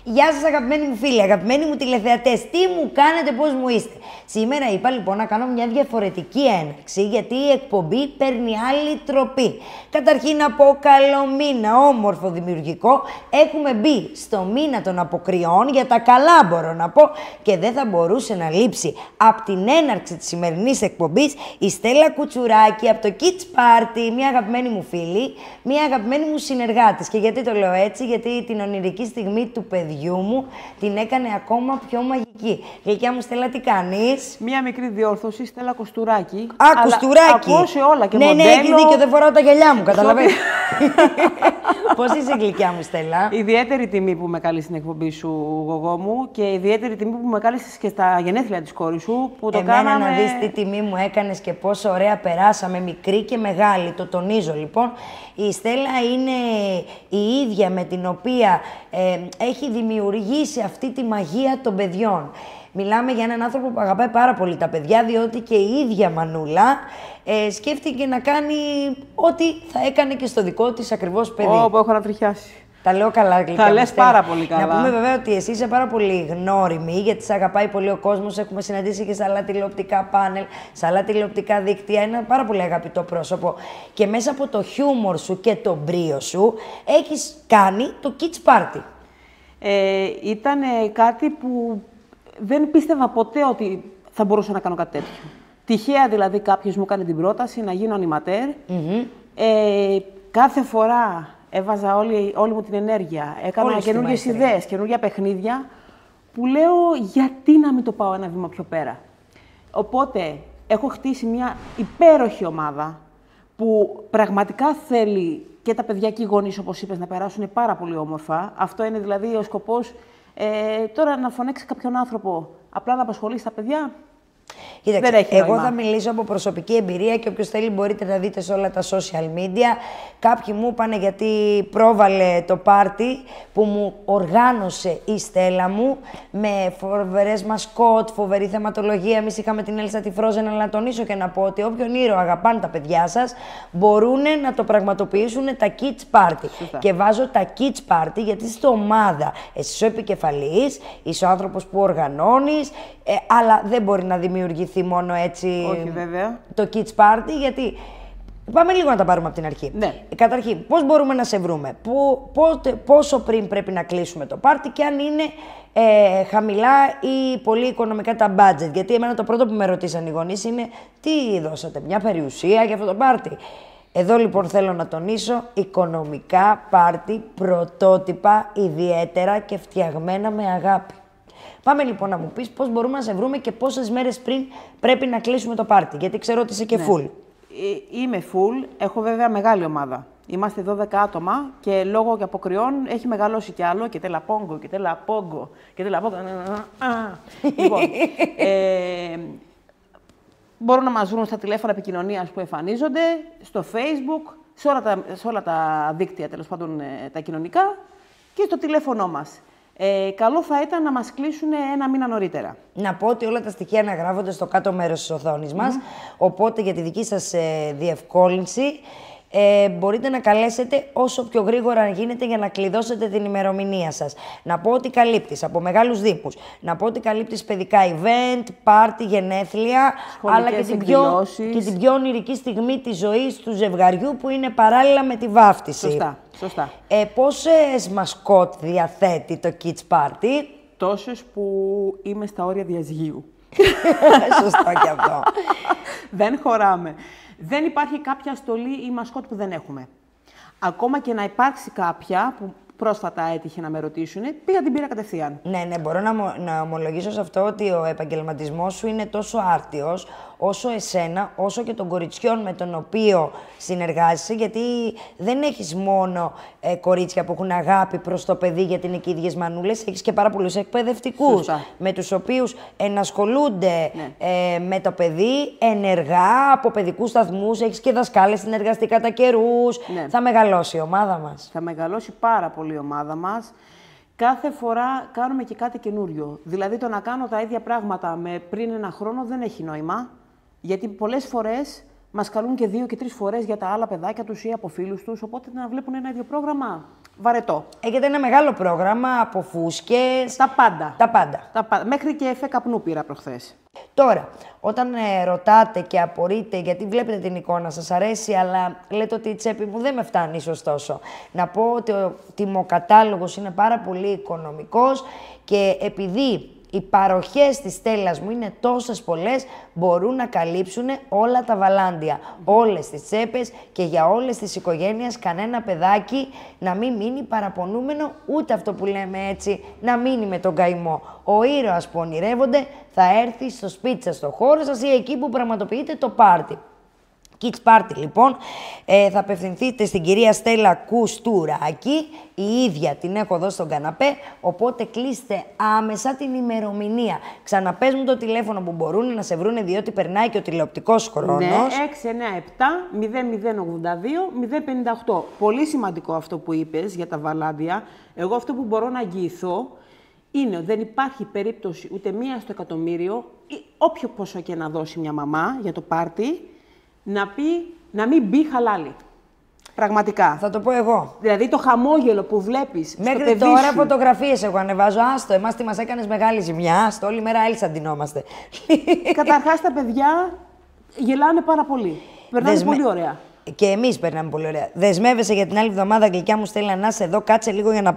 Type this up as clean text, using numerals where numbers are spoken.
Γεια σας αγαπημένοι μου φίλοι, αγαπημένοι μου τηλεθεατές, τι μου κάνετε, πώς μου είστε. Σήμερα είπα λοιπόν να κάνω μια διαφορετική έναρξη, γιατί η εκπομπή παίρνει άλλη τροπή. Καταρχήν από καλό μήνα, όμορφο, δημιουργικό, έχουμε μπει στο μήνα των αποκριών, για τα καλά μπορώ να πω, και δεν θα μπορούσε να λείψει από την έναρξη της σημερινής εκπομπής η Στέλλα Κουτσουράκη από το Kids Party, μια αγαπημένη μου φίλη, μια αγαπημένη μου συνεργάτης. Και γιατί το λέω έτσι, γιατί την ονειρική στιγμή του παιδιού μου την έκανε ακόμα πιο μαγική. Γλυκιά μου Στέλλα, τι κάνεις? Μία μικρή διόρθωση, Στέλλα Κωστουράκη. Α, Κωστουράκη. Ακούω σε όλα και ναι, μοντέλο. Ναι, έχει δίκιο, δεν φοράω τα γυαλιά μου, καταλαβαίνεις. Πώς είσαι, γλυκιά μου Στέλλα? Ιδιαίτερη τιμή που με καλείς στην εκπομπή σου, γογό μου, και ιδιαίτερη τιμή που με κάλεσες και στα γενέθλια της κόρης σου, που το κάναμε... να δεις τι τιμή μου έκανες και πόσο ωραία περάσαμε, μικρή και μεγάλη, το τονίζω λοιπόν. Η Στέλλα είναι η ίδια με την οποία έχει δημιουργήσει αυτή τη μαγεία των παιδιών. Μιλάμε για έναν άνθρωπο που αγαπάει πάρα πολύ τα παιδιά, διότι και η ίδια Μανούλα σκέφτηκε να κάνει ό,τι θα έκανε και στο δικό της ακριβώς παιδί. Όπου έχω ανατριχιάσει. Τα λέω καλά, γλυκιά. Τα λες πάρα πολύ καλά. Να πούμε βέβαια ότι εσύ είσαι πάρα πολύ γνώριμη, γιατί σε αγαπάει πολύ ο κόσμος. Έχουμε συναντήσει και σε άλλα τηλεοπτικά πάνελ, σε άλλα τηλεοπτικά δίκτυα. Είναι ένα πάρα πολύ αγαπητό πρόσωπο. Και μέσα από το χιούμορ σου και το μπρίο σου, έχεις κάνει το Kids Party. Ήταν κάτι που δεν πίστευα ποτέ ότι θα μπορούσα να κάνω κάτι τέτοιο. Τυχαία δηλαδή κάποιος μου έκανε την πρόταση να γίνω ανιματέρ. Κάθε φορά έβαζα όλη μου την ενέργεια, έκανα καινούργιες ιδέες, καινούργια παιχνίδια, που λέω γιατί να μην το πάω ένα βήμα πιο πέρα. Οπότε έχω χτίσει μια υπέροχη ομάδα που πραγματικά θέλει και τα παιδιά και οι γονείς, όπως είπες, να περάσουν πάρα πολύ όμορφα. Αυτό είναι δηλαδή ο σκοπός. Τώρα να φωνάξει κάποιον άνθρωπο απλά να απασχολήσει τα παιδιά. Κοίταξε, εγώ θα μιλήσω από προσωπική εμπειρία και όποιος θέλει μπορείτε να δείτε σε όλα τα social media. Κάποιοι μου είπανε γιατί πρόβαλε το πάρτι που μου οργάνωσε η Στέλλα μου με φοβερές μασκότ, φοβερή θεματολογία. Εμείς είχαμε την Έλσα τη Frozen, αλλά να τονίσω και να πω ότι όποιον ήρωα αγαπάνε τα παιδιά σας μπορούν να το πραγματοποιήσουν τα Kids Party. Σωστά. Και βάζω τα Kids Party γιατί στο ομάδα εσύ ο επικεφαλής, είσαι ο άνθρωπος που οργανώνεις, αλλά δεν μπορεί να δημιουργηθεί μόνο έτσι. Όχι, βέβαια. Το Kids Party, γιατί. Πάμε λίγο να τα πάρουμε από την αρχή. Ναι. Καταρχήν, πώς μπορούμε να σε βρούμε, πόσο πριν πρέπει να κλείσουμε το πάρτι και αν είναι χαμηλά ή πολύ οικονομικά τα budget. Γιατί εμένα το πρώτο που με ρωτήσαν οι γονείς είναι τι δώσατε, μια περιουσία για αυτό το πάρτι. Εδώ λοιπόν θέλω να τονίσω οικονομικά πάρτι, πρωτότυπα, ιδιαίτερα και φτιαγμένα με αγάπη. Πάμε λοιπόν να μου πεις πώς μπορούμε να σε βρούμε και πόσες μέρες πριν πρέπει να κλείσουμε το πάρτι, γιατί ξέρω ότι είσαι και full. Είμαι full, έχω βέβαια μεγάλη ομάδα. Είμαστε 12 άτομα και λόγω και αποκριών έχει μεγαλώσει κι άλλο και τελαπόγκο και τελαπόγκο και τελαπόγκο. Λοιπόν, μπορούν να μας βρουν στα τηλέφωνα επικοινωνίας που εμφανίζονται, στο Facebook, σε όλα τα δίκτυα τέλος πάντων τα κοινωνικά και στο τηλέφωνό μας. Καλό θα ήταν να μας κλείσουν ένα μήνα νωρίτερα. Να πω ότι όλα τα στοιχεία αναγράφονται στο κάτω μέρος της οθόνης μας, οπότε για τη δική σας διευκόλυνση μπορείτε να καλέσετε όσο πιο γρήγορα γίνεται για να κλειδώσετε την ημερομηνία σας. Να πω ότι καλύπτεις από μεγάλους δήμους, να πω ότι καλύπτεις παιδικά event, πάρτι, γενέθλια, αλλά και την πιο ονειρική στιγμή της ζωής του ζευγαριού που είναι παράλληλα με τη βάφτιση. Σωστά, σωστά. Πόσες μασκότ διαθέτει το Kids Party? Τόσες που είμαι στα όρια διαζυγίου. Σωστό και αυτό. Δεν χωράμε. Δεν υπάρχει κάποια στολή ή μασκότ που δεν έχουμε. Ακόμα και να υπάρξει κάποια που πρόσφατα έτυχε να με ρωτήσουν, την πήρα κατευθείαν. Ναι, μπορώ να ομολογήσω σε αυτό ότι ο επαγγελματισμός σου είναι τόσο άρτιος, όσο εσένα, όσο και των κοριτσιών με τον οποίο συνεργάζεσαι, γιατί δεν έχεις μόνο κορίτσια που έχουν αγάπη προς το παιδί γιατί είναι και οι ίδιες μανούλες, έχεις και πάρα πολλούς εκπαιδευτικούς, με τους οποίους ενασχολούνται με το παιδί ενεργά από παιδικούς σταθμούς, έχεις και δασκάλες συνεργαστεί κατά καιρούς. Ναι. Θα μεγαλώσει η ομάδα μας. Θα μεγαλώσει πάρα πολύ η ομάδα μας. Κάθε φορά κάνουμε και κάτι καινούριο. Δηλαδή το να κάνω τα ίδια πράγματα με πριν ένα χρόνο δεν έχει νόημα. Γιατί πολλές φορές Μας καλούν και 2 και 3 φορές για τα άλλα παιδάκια τους ή από φίλους τους, οπότε να βλέπουν ένα ίδιο πρόγραμμα, βαρετό. Έχετε ένα μεγάλο πρόγραμμα από φούσκες. Τα πάντα. Τα πάντα. Μέχρι και εφέ καπνού πήρα προχθές. Τώρα, όταν ρωτάτε και απορείτε, γιατί βλέπετε την εικόνα, σας αρέσει, αλλά λέτε ότι η τσέπη μου δεν με φτάνει ωστόσο. Να πω ότι ο τιμοκατάλογος είναι πάρα πολύ οικονομικός και επειδή οι παροχές της Στέλλας μου είναι τόσες πολλές, μπορούν να καλύψουν όλα τα βαλάντια, όλες τις τσέπες και για όλες τις οικογένειες, κανένα παιδάκι να μην μείνει παραπονούμενο, ούτε αυτό που λέμε έτσι, να μείνει με τον καημό. Ο ήρωας που ονειρεύονται θα έρθει στο σπίτι σας, στο χώρο σας ή εκεί που πραγματοποιείτε το πάρτι. Kids Party, λοιπόν, θα απευθυνθείτε στην κυρία Στέλλα Κουστουράκη, η ίδια την έχω εδώ στον καναπέ, οπότε κλείστε άμεσα την ημερομηνία. Ξαναπες μου το τηλέφωνο που μπορούν να σε βρούνε, διότι περνάει και ο τηλεοπτικός χρόνος. Ναι, 697-002-058. Πολύ σημαντικό αυτό που είπες για τα βαλάντια. Εγώ αυτό που μπορώ να αγγιηθώ είναι ότι δεν υπάρχει περίπτωση ούτε 1 στο εκατομμύριο, ή όποιο ποσό και να δώσει μια μαμά για το πάρτι, να μην μπει χαλάλι. Πραγματικά. Θα το πω εγώ. Δηλαδή το χαμόγελο που βλέπεις μέχρι στο παιδί τώρα σου. Φωτογραφίες εγώ ανεβάζω. Άστο, εμάς τι μας έκανες μεγάλη ζημιά. Άστο, όλη μέρα Έλσα ντυνόμαστε. Καταρχάς τα παιδιά γελάνε πάρα πολύ. Περνάνε πολύ ωραία. Και εμείς περνάμε πολύ ωραία. Δεσμεύεσαι για την άλλη εβδομάδα, γλυκιά μου Στέλλα, να είσαι εδώ, κάτσε λίγο για να